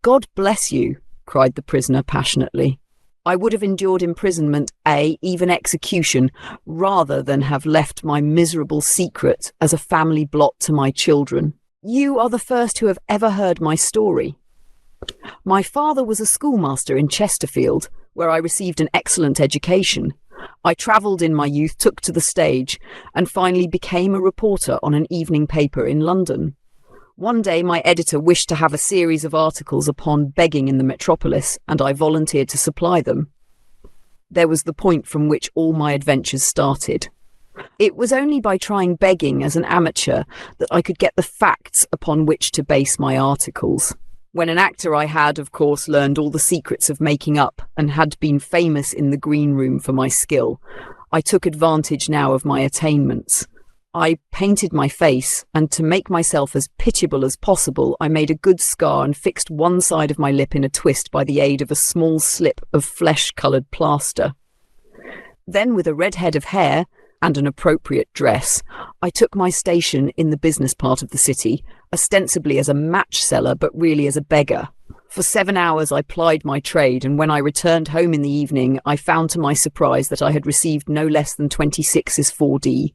God bless you, cried the prisoner passionately. I would have endured imprisonment, even execution, rather than have left my miserable secret as a family blot to my children. You are the first who have ever heard my story. My father was a schoolmaster in Chesterfield, where I received an excellent education. I travelled in my youth, took to the stage, and finally became a reporter on an evening paper in London. One day my editor wished to have a series of articles upon begging in the metropolis, and I volunteered to supply them. There was the point from which all my adventures started. It was only by trying begging as an amateur that I could get the facts upon which to base my articles. When an actor, I had, of course, learned all the secrets of making up and had been famous in the green room for my skill. I took advantage now of my attainments. I painted my face, and to make myself as pitiable as possible, I made a good scar and fixed one side of my lip in a twist by the aid of a small slip of flesh-coloured plaster. Then, with a red head of hair and an appropriate dress, I took my station in the business part of the city, ostensibly as a match seller, but really as a beggar. For 7 hours I plied my trade, and when I returned home in the evening, I found to my surprise that I had received no less than 26's 4D.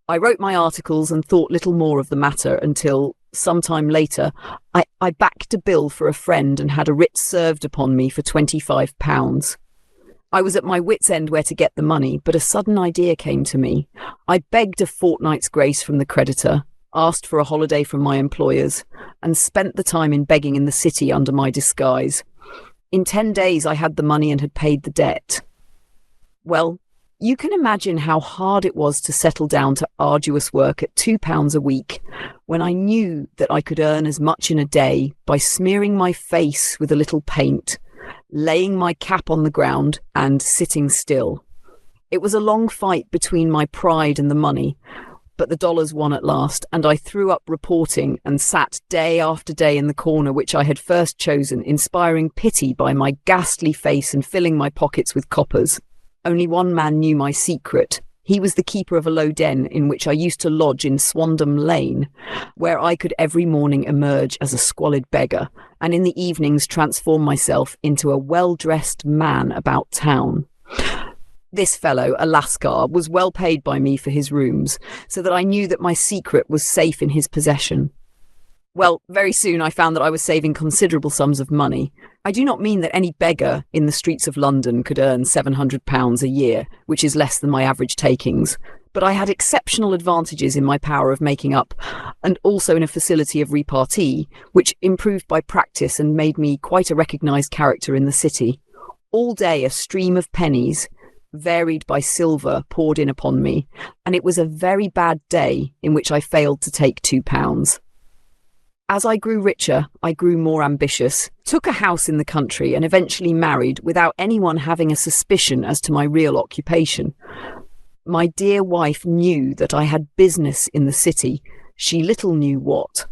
I wrote my articles and thought little more of the matter until, some time later, I backed a bill for a friend and had a writ served upon me for £25. I was at my wit's end where to get the money, but a sudden idea came to me. I begged a fortnight's grace from the creditor, asked for a holiday from my employers, and spent the time in begging in the city under my disguise. In 10 days I had the money and had paid the debt. Well, you can imagine how hard it was to settle down to arduous work at £2 a week, when I knew that I could earn as much in a day by smearing my face with a little paint, laying my cap on the ground, and sitting still. It was a long fight between my pride and the money, but the dollars won at last, and I threw up reporting and sat day after day in the corner which I had first chosen, inspiring pity by my ghastly face and filling my pockets with coppers. Only one man knew my secret. He was the keeper of a low den in which I used to lodge in Swandam Lane, where I could every morning emerge as a squalid beggar, and in the evenings transform myself into a well-dressed man about town. This fellow, a Lascar, was well paid by me for his rooms, so that I knew that my secret was safe in his possession. Well, very soon I found that I was saving considerable sums of money. I do not mean that any beggar in the streets of London could earn £700 a year, which is less than my average takings, but I had exceptional advantages in my power of making up, and also in a facility of repartee, which improved by practice and made me quite a recognised character in the city. All day a stream of pennies, varied by silver, poured in upon me, and it was a very bad day in which I failed to take £2. As I grew richer, I grew more ambitious, took a house in the country, and eventually married without anyone having a suspicion as to my real occupation. My dear wife knew that I had business in the city. She little knew what.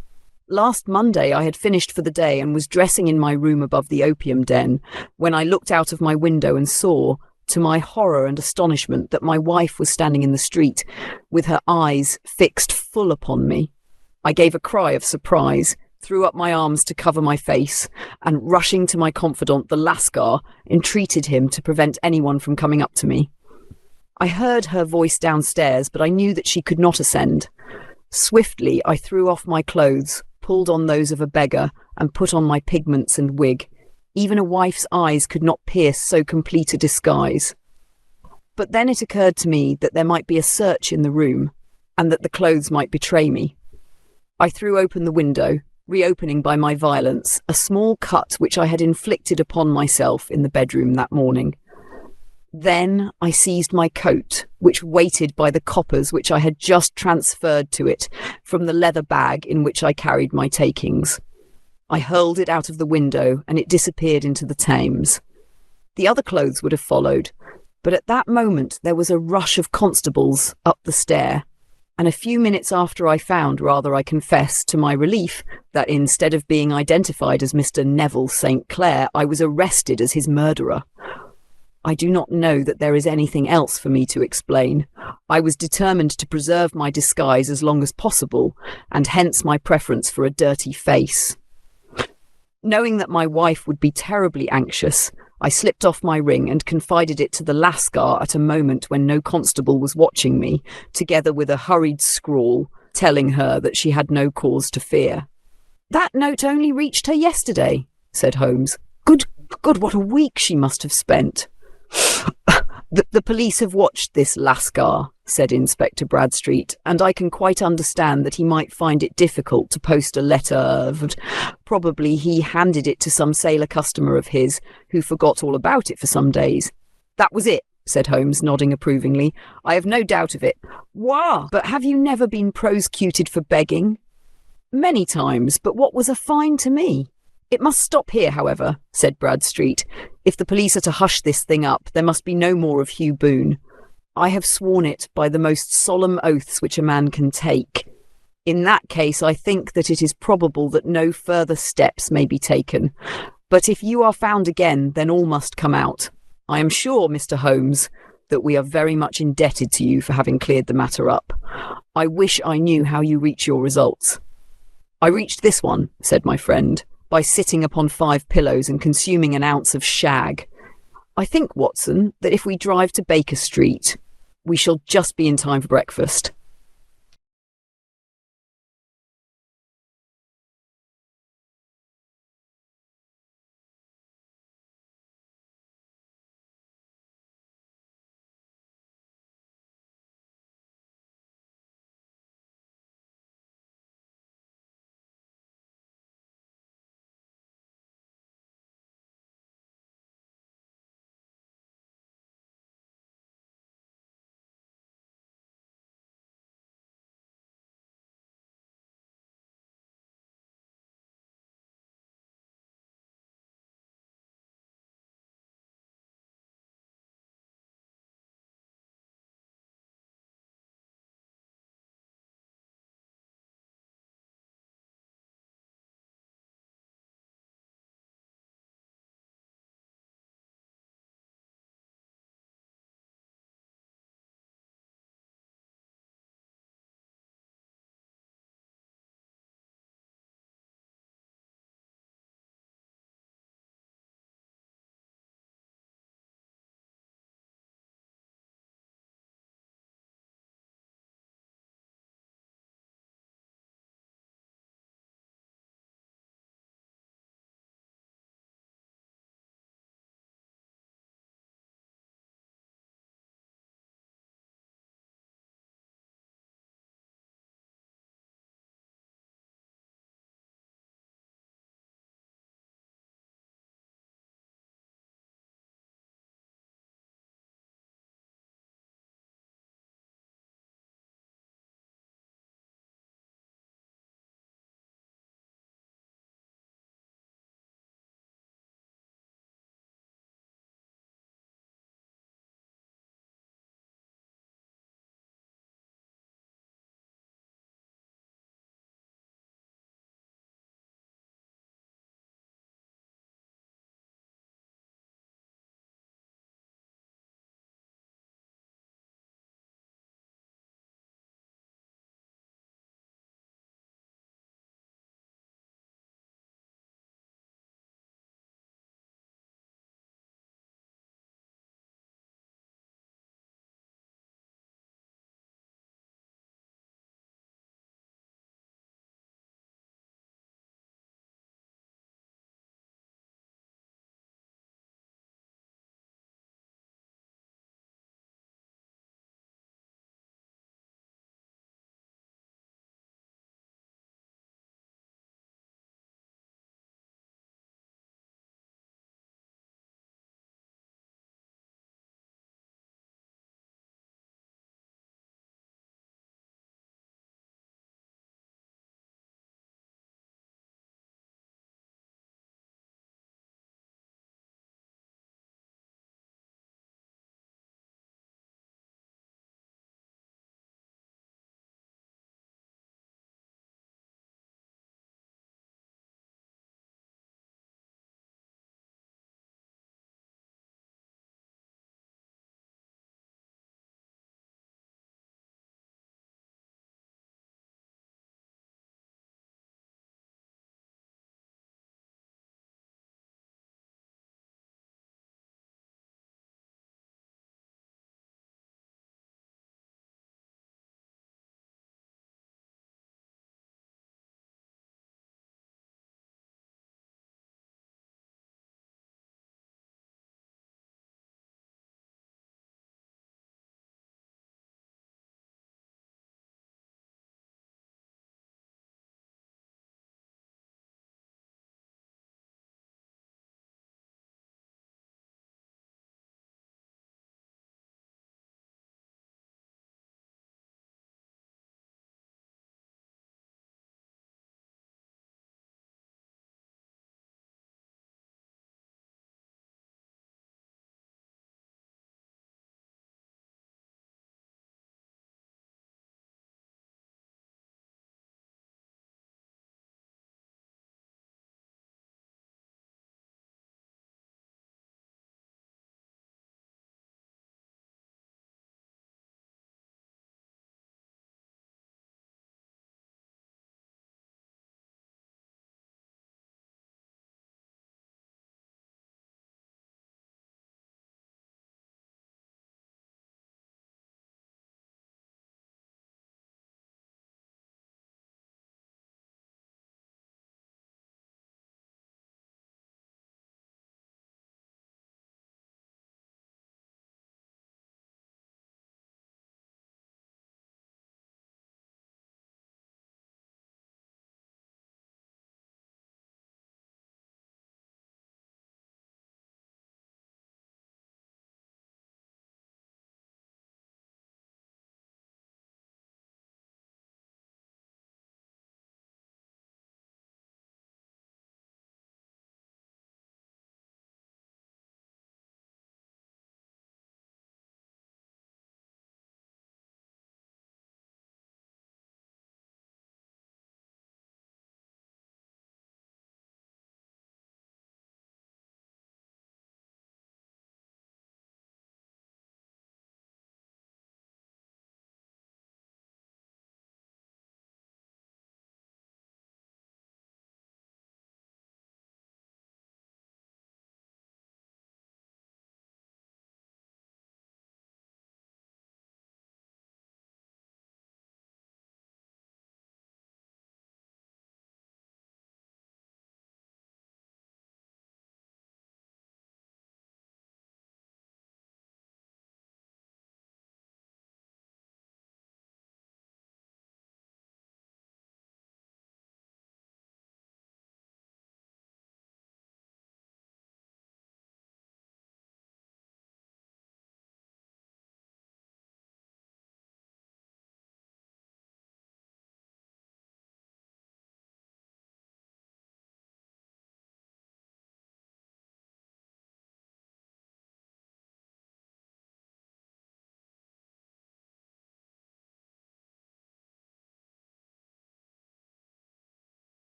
Last Monday I had finished for the day and was dressing in my room above the opium den, when I looked out of my window and saw, to my horror and astonishment, that my wife was standing in the street, with her eyes fixed full upon me. I gave a cry of surprise, threw up my arms to cover my face, and rushing to my confidant, the Lascar, entreated him to prevent anyone from coming up to me. I heard her voice downstairs, but I knew that she could not ascend. Swiftly I threw off my clothes, pulled on those of a beggar, and put on my pigments and wig. Even a wife's eyes could not pierce so complete a disguise. But then it occurred to me that there might be a search in the room, and that the clothes might betray me. I threw open the window, reopening by my violence a small cut which I had inflicted upon myself in the bedroom that morning. Then I seized my coat, which waited by the coppers which I had just transferred to it from the leather bag in which I carried my takings. I hurled it out of the window, and it disappeared into the Thames. The other clothes would have followed, but at that moment there was a rush of constables up the stair, and a few minutes after I found, rather I confess, to my relief, that instead of being identified as Mr. Neville St. Clair, I was arrested as his murderer. I do not know that there is anything else for me to explain. I was determined to preserve my disguise as long as possible, and hence my preference for a dirty face. Knowing that my wife would be terribly anxious, I slipped off my ring and confided it to the Lascar at a moment when no constable was watching me, together with a hurried scrawl telling her that she had no cause to fear. "That note only reached her yesterday," said Holmes. Good God, what a week she must have spent." The police have watched this Lascar," said Inspector Bradstreet, "and I can quite understand that he might find it difficult to post a letter. Probably he handed it to some sailor customer of his, who forgot all about it for some days." "That was it," said Holmes, nodding approvingly. "I have no doubt of it." "Wah! But have you never been prosecuted for begging?" "Many times, but what was a fine to me?" "It must stop here, however," said Bradstreet. "If the police are to hush this thing up, there must be no more of Hugh Boone. I have sworn it by the most solemn oaths which a man can take. In that case, I think that it is probable that no further steps may be taken. But if you are found again, then all must come out. I am sure, Mr. Holmes, that we are very much indebted to you for having cleared the matter up. I wish I knew how you reach your results." "I reached this one," said my friend, "by sitting upon 5 pillows and consuming an ounce of shag. I think, Watson, that if we drive to Baker Street, we shall just be in time for breakfast."